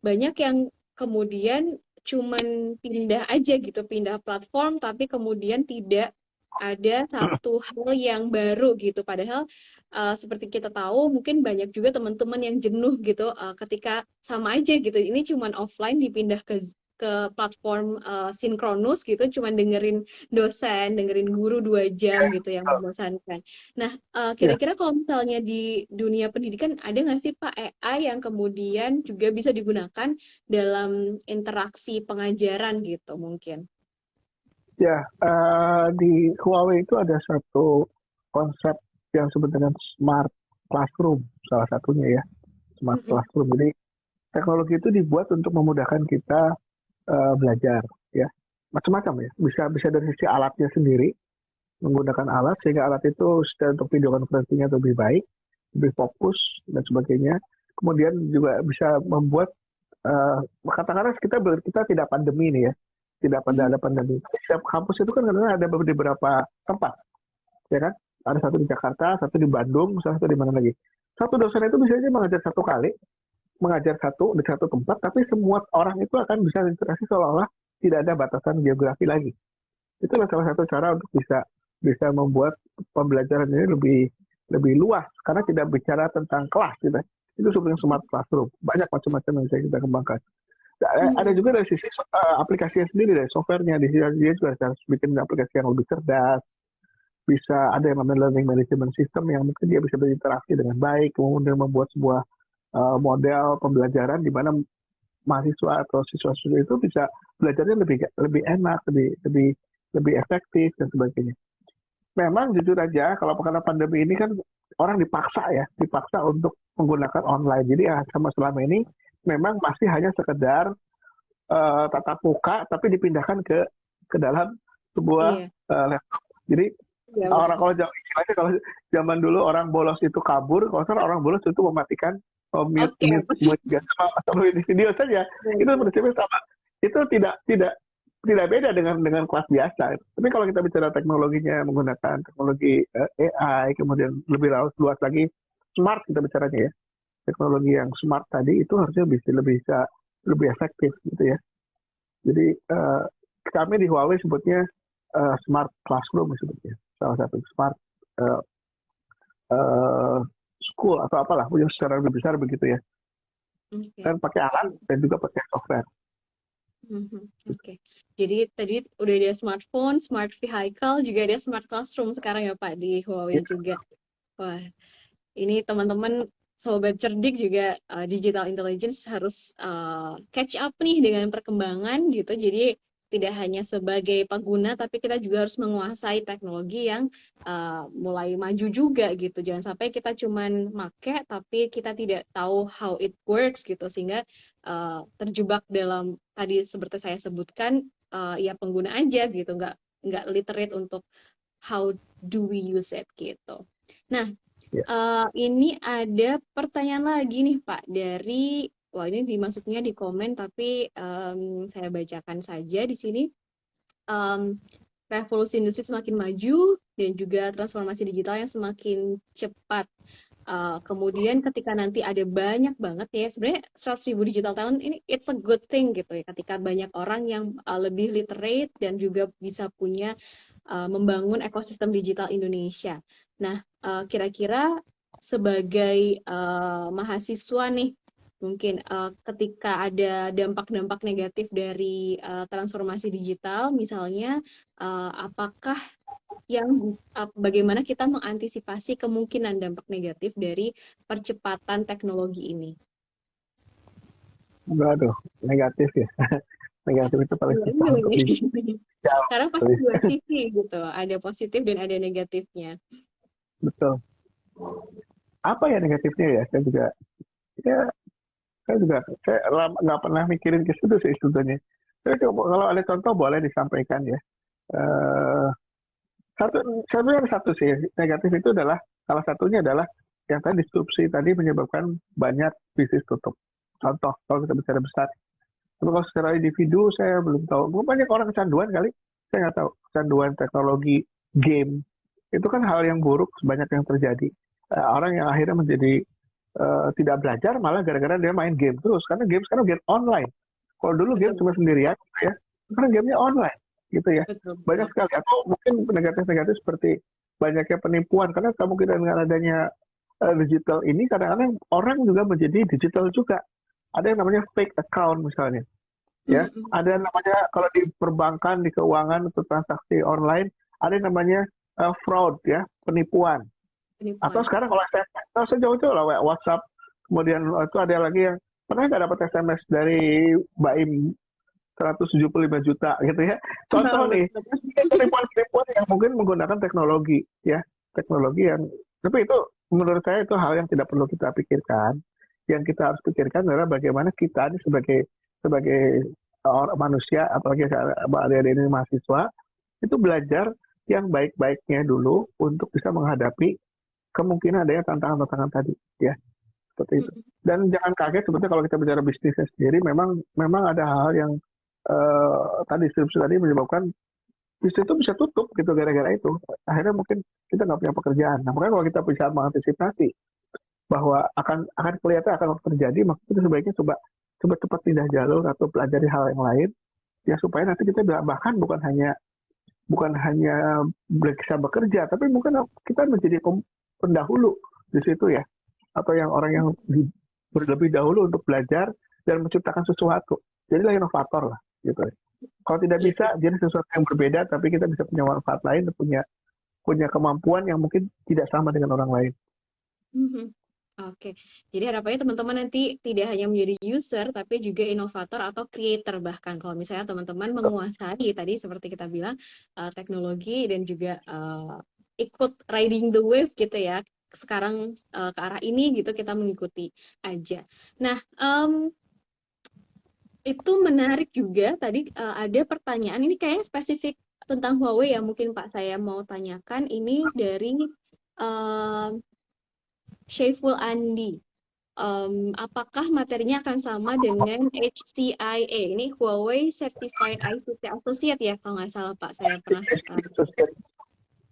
banyak yang kemudian cuman pindah aja gitu, pindah platform, tapi kemudian tidak ada satu hal yang baru gitu. Padahal seperti kita tahu, mungkin banyak juga teman-teman yang jenuh gitu ketika sama aja gitu. Ini cuman offline dipindah ke platform sinkronus gitu, cuman dengerin dosen, dengerin guru 2 jam gitu yang membosankan. Nah, Ya, kira-kira kalau misalnya di dunia pendidikan ada nggak sih Pak AI yang kemudian juga bisa digunakan dalam interaksi pengajaran gitu mungkin? ya, di Huawei itu ada satu konsep yang disebut dengan smart classroom, salah satunya ya, smart Mm-mm. classroom. Jadi teknologi itu dibuat untuk memudahkan kita belajar ya, macam-macam ya, bisa bisa dari sisi alatnya sendiri, menggunakan alat sehingga alat itu secara untuk video conferencingnya lebih baik, lebih fokus dan sebagainya. Kemudian juga bisa membuat katakanlah kita tidak pandemi nih ya, tidak pada Mhm. ada pandemi. Setiap kampus itu kan kadang ada di beberapa tempat, ya kan? Ada satu di Jakarta, satu di Bandung, satu di mana lagi. Satu dosen itu bisa aja mengajar satu kali, mengajar satu di satu tempat, tapi semua orang itu akan bisa interaksi seolah-olah tidak ada batasan geografi lagi. Itulah salah satu cara untuk bisa bisa membuat pembelajaran ini lebih lebih luas karena tidak bicara tentang kelas gitu. Itu sebenarnya smart classroom. Banyak macam-macam yang bisa kita kembangkan. Ada Hmm. juga dari sisi aplikasinya sendiri, dari softwarenya. Di sini dia juga harus bikin aplikasi yang lebih cerdas. Bisa ada yang namanya learning management system yang mungkin dia bisa berinteraksi dengan baik, kemudian membuat sebuah model pembelajaran di mana mahasiswa atau siswa-siswa itu bisa belajarnya lebih lebih enak, lebih lebih lebih efektif dan sebagainya. Memang jujur aja kalau karena pandemi ini kan orang dipaksa untuk menggunakan online. Jadi ya sama selama ini memang masih hanya sekedar tatap muka tapi dipindahkan ke dalam sebuah Iya, laptop. Jadi iya orang betul. kalau istilahnya kalau zaman dulu orang bolos itu kabur, kalau sekarang orang bolos itu mematikan mute Oke, mute mute atau video saja. Itu betul. prinsipnya sama. Itu tidak tidak tidak beda dengan kelas biasa. Tapi kalau kita bicara teknologinya menggunakan teknologi AI, kemudian lebih luas lagi smart kita bicaranya ya. Teknologi yang smart tadi itu harusnya bisa lebih efektif gitu ya. Jadi kami di Huawei sebutnya smart classroom sebutnya. Salah satu smart uh, uh, school atau apalah yang secara lebih besar begitu ya. Oke. Dan pakai alat dan juga pakai software. Oke. Jadi tadi udah ada smartphone, smart vehicle, juga ada smart classroom sekarang ya Pak di Huawei Ya, juga. Wah, ini teman-teman sobat cerdik juga digital intelligence harus catch up nih dengan perkembangan gitu. Jadi tidak hanya sebagai pengguna, tapi kita juga harus menguasai teknologi yang mulai maju juga gitu. Jangan sampai kita cuman make, tapi kita tidak tahu how it works gitu, sehingga terjebak dalam tadi seperti saya sebutkan, ya pengguna aja gitu, nggak literate untuk how do we use it gitu. Nah, ya. ini ada pertanyaan lagi nih Pak dari, wah ini dimasuknya di komen tapi saya bacakan saja di sini. Em, Revolusi industri semakin maju dan juga transformasi digital yang semakin cepat. Kemudian ketika nanti ada banyak banget ya, sebenarnya 100.000 digital talent ini it's a good thing gitu ya, ketika banyak orang yang lebih literate dan juga bisa punya membangun ekosistem digital Indonesia. Nah, kira-kira sebagai mahasiswa nih, mungkin ketika ada dampak-dampak negatif dari transformasi digital, misalnya apakah bagaimana kita mengantisipasi kemungkinan dampak negatif dari percepatan teknologi ini? Aduh, negatif ya. Negatif itu paling susah Dua-dua untuk nih. Karena pasti dijawab. dua sisi gitu, ada positif dan ada negatifnya. Betul. Apa ya negatifnya ya? Ya, nggak pernah mikirin ke situ sih sebetulnya. Tapi kalau ada contoh boleh disampaikan ya. Eh, satu, sebenarnya ada satu sih negatif itu adalah salah satunya adalah yang tadi disrupsi tadi menyebabkan banyak bisnis tutup. Contoh kalau kita bicara besar. Tapi kalau secara individu saya belum tahu. Mungkin banyak orang kecanduan kali. Saya nggak tahu. Kecanduan teknologi, game. Itu kan hal yang buruk banyak yang terjadi. Orang yang akhirnya menjadi tidak belajar malah gara-gara dia main game terus. Karena game sekarang game online. Kalau dulu game Betul, cuma sendirian ya. Sekarang gamenya online gitu ya. betul, Banyak betul. sekali. Atau mungkin negatif-negatif seperti banyaknya penipuan. Karena kemungkinan dengan adanya digital ini kadang-kadang orang juga menjadi digital juga. Ada yang namanya fake account misalnya ya. Ada namanya kalau di perbankan, di keuangan atau transaksi online, ada yang namanya fraud ya, penipuan. Atau Penipuan. sekarang kalau SMS, nah sejauh-jauh lah WhatsApp, kemudian itu ada lagi yang pernah nggak dapat SMS dari Mbak Im 175 juta gitu ya. Contoh nih, penipuan-penipuan yang mungkin menggunakan teknologi ya, teknologi yang, tapi itu menurut saya itu hal yang tidak perlu kita pikirkan. Yang kita harus pikirkan adalah bagaimana kita ini sebagai sebagai orang manusia, apalagi adik-adik ini mahasiswa, itu belajar yang baik-baiknya dulu untuk bisa menghadapi kemungkinan adanya tantangan-tantangan tadi, ya seperti itu. Dan jangan kaget sebetulnya kalau kita bicara bisnisnya sendiri, memang ada hal yang tadi disrupsi tadi menyebabkan bisnis itu bisa tutup gitu gara-gara itu. Akhirnya mungkin kita nggak punya pekerjaan. Nah, makanya kalau kita bisa mengantisipasi bahwa akan kelihatan akan terjadi, maka kita sebaiknya coba coba cepat pindah jalur atau pelajari hal yang lain ya supaya nanti kita bahkan bukan hanya bisa bekerja, tapi mungkin kita menjadi pendahulu di situ ya, atau yang orang yang berlebih dahulu untuk belajar dan menciptakan sesuatu. Jadilah inovator lah, gitu. Kalau tidak Iya. bisa, jadi sesuatu yang berbeda, tapi kita bisa punya manfaat lain, punya kemampuan yang mungkin tidak sama dengan orang lain. Mhm. Oke, jadi harapannya teman-teman nanti tidak hanya menjadi user, tapi juga inovator atau creator bahkan. Kalau misalnya teman-teman menguasai tadi seperti kita bilang teknologi dan juga ikut riding the wave gitu ya. Sekarang ke arah ini gitu kita mengikuti aja. Nah, itu menarik juga tadi ada pertanyaan ini kayaknya spesifik tentang Huawei ya mungkin Pak saya mau tanyakan ini dari em, Syaiful Andi. Apakah materinya akan sama dengan HCIA? Ini Huawei Certified ICT Associate ya, kalau nggak salah Pak. Saya pernah.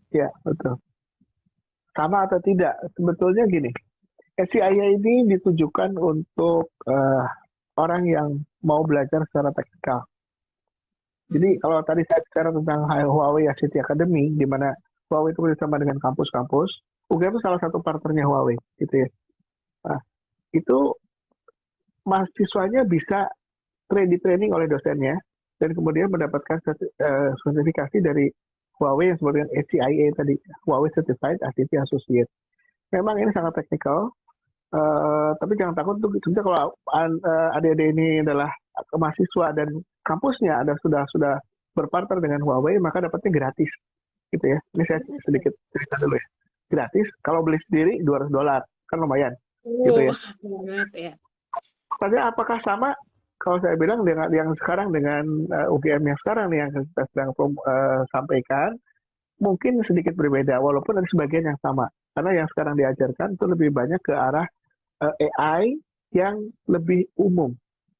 Ya, betul. Sama atau tidak? Sebetulnya gini, SCIA ini ditujukan untuk orang yang mau belajar secara teknikal. Jadi kalau tadi saya bicara tentang Huawei ICT Academy, di mana Huawei itu bersama dengan kampus-kampus. UGM itu salah satu partnernya Huawei, gitu ya. Nah, itu mahasiswanya bisa di-training oleh dosennya dan kemudian mendapatkan sertifikasi dari Huawei yang disebut dengan HCIA tadi, Huawei Certified ICT Associate. Memang ini sangat teknikal, tapi jangan takut untuk sebenarnya kalau adik-adik ini adalah mahasiswa dan kampusnya ada sudah berpartner dengan Huawei, maka dapatnya gratis, gitu ya. Ini saya sedikit cerita dulu ya. Gratis, kalau beli sendiri $200, kan lumayan, gitu ya. Banget ya. Tapi apakah sama kalau saya bilang dengan yang sekarang dengan UGM yang sekarang nih yang kita sedang sampaikan, mungkin sedikit berbeda, walaupun ada sebagian yang sama. Karena yang sekarang diajarkan itu lebih banyak ke arah AI yang lebih umum,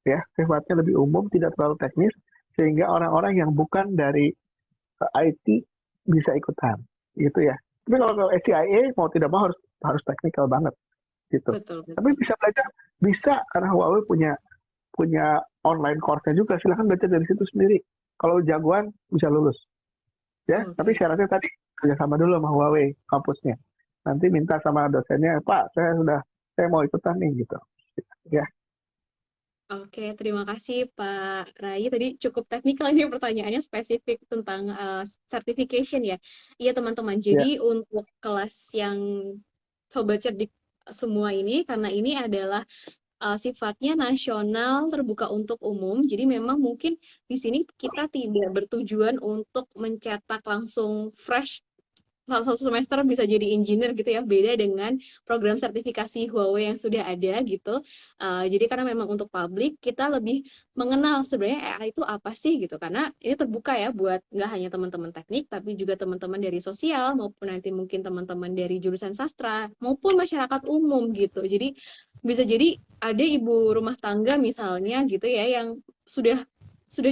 ya, sifatnya lebih umum, tidak terlalu teknis, sehingga orang-orang yang bukan dari IT bisa ikutan, gitu ya. Tapi kalau SCIA mau tidak mau harus teknikal banget, gitu. Betul, Tapi betul. bisa belajar, bisa karena Huawei punya online course-nya juga, silahkan belajar dari situ sendiri. Kalau jagoan bisa lulus, ya. Tapi Oke. syaratnya tadi kerjasama dulu sama Huawei kampusnya. Nanti minta sama dosennya, Pak, saya mau ikutan nih gitu. Ya, Oke, terima kasih Pak Rai. Tadi cukup teknikal ini pertanyaannya spesifik tentang certification ya. Iya teman-teman, ya, jadi untuk kelas yang Sobat Cerdik semua ini, karena ini adalah sifatnya nasional terbuka untuk umum, jadi memang mungkin di sini kita tidak bertujuan untuk mencetak langsung fresh satu semester bisa jadi engineer gitu ya, beda dengan program sertifikasi Huawei yang sudah ada gitu. Jadi karena memang untuk publik kita lebih mengenal sebenarnya AI itu apa sih gitu, karena ini terbuka ya buat nggak hanya teman-teman teknik tapi juga teman-teman dari sosial maupun nanti mungkin teman-teman dari jurusan sastra maupun masyarakat umum gitu. Jadi bisa jadi ada ibu rumah tangga misalnya gitu ya yang sudah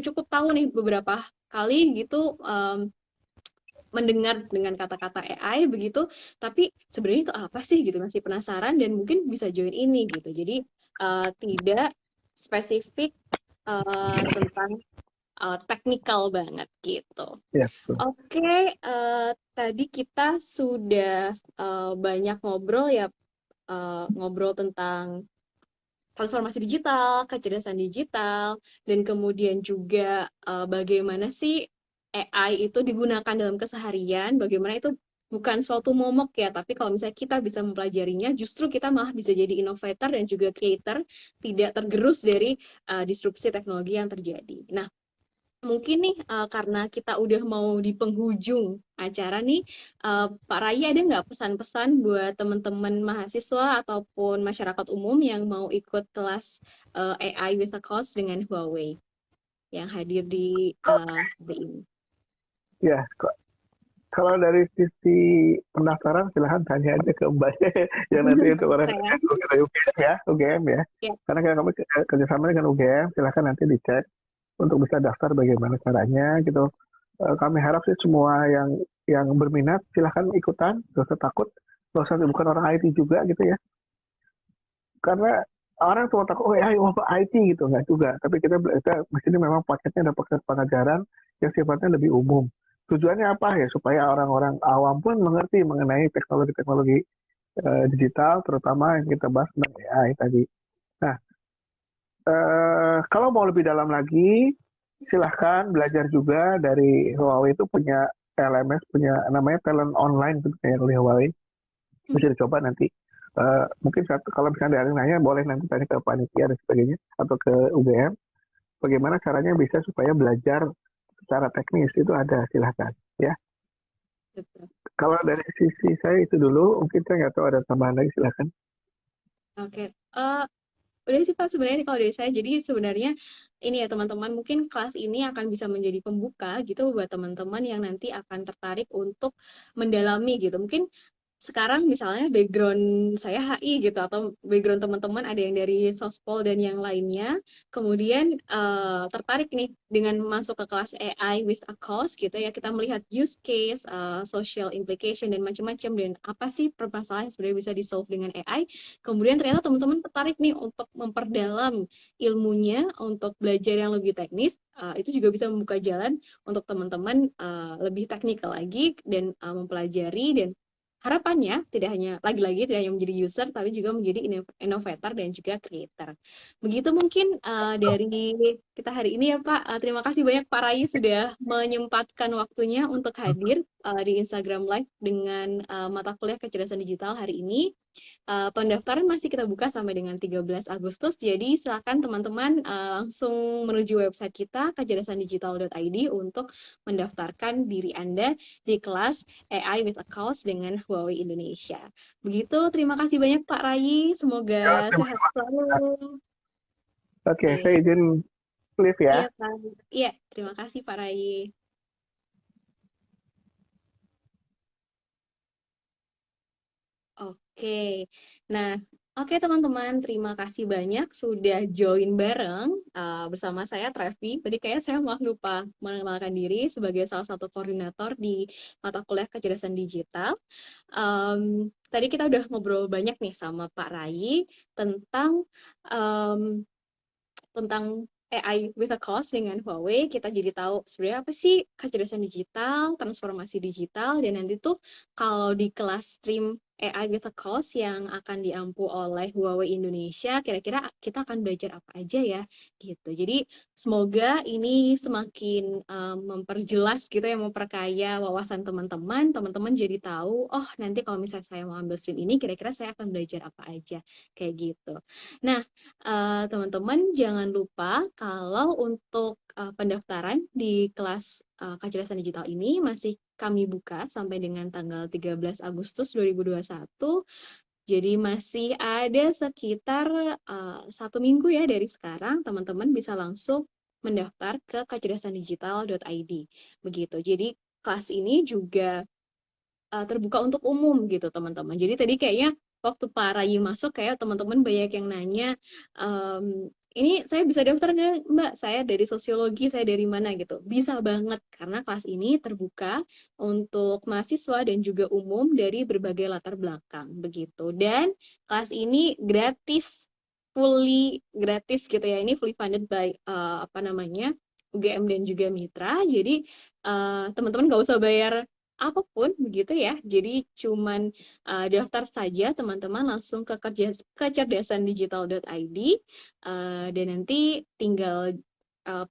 cukup tahu nih beberapa kali gitu mendengar dengan kata-kata AI begitu, tapi sebenarnya itu apa sih gitu, masih penasaran dan mungkin bisa join ini gitu. Jadi tidak spesifik tentang teknikal banget gitu. ya, betul. Oke, tadi kita sudah banyak ngobrol ya, ngobrol tentang transformasi digital, kecerdasan digital, dan kemudian juga bagaimana sih AI itu digunakan dalam keseharian, bagaimana itu bukan suatu momok ya, tapi kalau misalnya kita bisa mempelajarinya, justru kita malah bisa jadi innovator dan juga creator, tidak tergerus dari disrupsi teknologi yang terjadi. Nah, mungkin nih karena kita udah mau di penghujung acara nih, Pak Raya ada nggak pesan-pesan buat teman-teman mahasiswa ataupun masyarakat umum yang mau ikut kelas AI with a Cause dengan Huawei yang hadir di hari ini? Ya, kalau dari sisi pendaftaran silahkan tanya aja ke mbaknya yang nanti itu orang Saya, UGM ya, UGM ya. ya, Karena kami kerjasama dengan UGM, silahkan nanti dicek untuk bisa daftar bagaimana caranya gitu. Kami harap sih semua yang berminat silahkan ikutan, gak usah takut, gak usah bukan orang IT juga gitu ya. Karena orang cuma takut, oh ya, apa IT gitu, nggak juga. Tapi kita di sini memang paketnya ada paket pengajaran yang sifatnya lebih umum. Tujuannya apa ya? Supaya orang-orang awam pun mengerti mengenai teknologi-teknologi digital, terutama yang kita bahas tentang AI tadi. Nah, kalau mau lebih dalam lagi, silahkan belajar juga dari Huawei itu punya LMS, punya namanya talent online itu kayak oleh Huawei. Bisa dicoba nanti. Mungkin kalau misalnya ada yang nanya, boleh nanti tanya ke panitia dan sebagainya, atau ke UGM. Bagaimana caranya bisa supaya belajar secara teknis, itu ada, silahkan. Ya. betul. Kalau dari sisi saya itu dulu, mungkin saya nggak tahu ada tambahan lagi, silahkan. Oke. Udah sih Pak sebenarnya kalau dari saya. Jadi sebenarnya ini ya teman-teman, mungkin kelas ini akan bisa menjadi pembuka gitu buat teman-teman yang nanti akan tertarik untuk mendalami gitu. Mungkin sekarang misalnya background saya HI gitu atau background teman-teman ada yang dari Sospol dan yang lainnya, kemudian tertarik nih dengan masuk ke kelas AI with a cause gitu ya, kita melihat use case, social implication dan macam-macam dan apa sih permasalahan yang sebenarnya bisa di-solve dengan AI. Kemudian ternyata teman-teman tertarik nih untuk memperdalam ilmunya, untuk belajar yang lebih teknis, itu juga bisa membuka jalan untuk teman-teman lebih teknikal lagi dan mempelajari dan harapannya tidak hanya lagi-lagi tidak hanya menjadi user tapi juga menjadi innovator dan juga creator. Begitu mungkin dari kita hari ini ya Pak. Terima kasih banyak Pak Rai sudah menyempatkan waktunya untuk hadir di Instagram Live dengan mata kuliah kecerdasan digital hari ini. Pendaftaran masih kita buka sampai dengan 13 Agustus, jadi silakan teman-teman langsung menuju website kita kecerdasandigital.id untuk mendaftarkan diri Anda di kelas AI with a Cause dengan Huawei Indonesia. Begitu, terima kasih banyak Pak Rai, Ya, semoga terima sehat kasih. selalu. Oke, saya Oke, izin live ya. iya Pak. Iya, terima kasih Pak Rai. Oke, nah, oke teman-teman, terima kasih banyak sudah join bareng bersama saya Trevi. Tadi kayaknya saya malah lupa mengenalkan diri sebagai salah satu koordinator di mata kuliah kecerdasan digital. Tadi kita udah ngobrol banyak nih sama Pak Rai tentang em, tentang AI with a cause dengan Huawei, kita jadi tahu sebenarnya apa sih kecerdasan digital, transformasi digital, dan nanti tuh kalau di kelas stream AI with a cause yang akan diampu oleh Huawei Indonesia, kira-kira kita akan belajar apa aja ya, gitu. Jadi semoga ini semakin memperjelas gitu ya, memperkaya wawasan teman-teman, teman-teman jadi tahu, oh nanti kalau misalnya saya mau ambil stream ini, kira-kira saya akan belajar apa aja, kayak gitu. Nah, teman-teman jangan lupa kalau untuk pendaftaran di kelas kecerdasan digital ini masih kami buka sampai dengan tanggal 13 Agustus 2021. Jadi masih ada sekitar 1 minggu ya dari sekarang, teman-teman bisa langsung mendaftar ke kecerdasandigital.id. Begitu. Jadi kelas ini juga terbuka untuk umum gitu teman-teman. Jadi tadi kayaknya waktu Pak Rayi masuk kayak teman-teman banyak yang nanya, ini saya bisa daftar nggak Mbak? Saya dari sosiologi, saya dari mana gitu. Bisa banget karena kelas ini terbuka untuk mahasiswa dan juga umum dari berbagai latar belakang begitu. Dan kelas ini gratis, fully gratis gitu ya. Ini fully funded by apa namanya UGM dan juga Mitra. Jadi teman-teman nggak usah bayar apapun begitu ya. Jadi cuman daftar saja teman-teman langsung ke kecerdasandigital.id dan nanti tinggal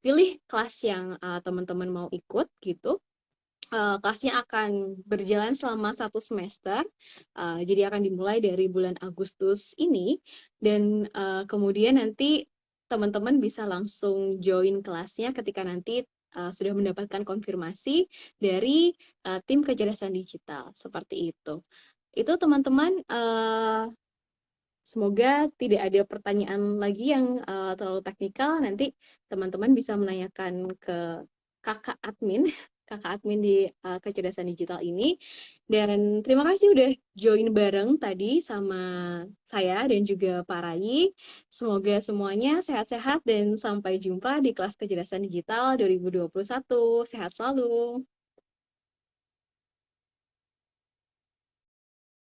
pilih kelas yang teman-teman mau ikut gitu. Kelasnya akan berjalan selama 1 semester, jadi akan dimulai dari bulan Agustus ini, dan kemudian nanti teman-teman bisa langsung join kelasnya ketika nanti sudah mendapatkan konfirmasi dari tim kecerdasan digital, seperti itu. Itu teman-teman, semoga tidak ada pertanyaan lagi yang terlalu teknikal. Nanti teman-teman bisa menanyakan ke kakak admin, kakak admin di kecerdasan digital ini. Dan terima kasih udah join bareng tadi sama saya dan juga Pak Rai. Semoga semuanya sehat-sehat dan sampai jumpa di kelas kecerdasan digital 2021. Sehat selalu.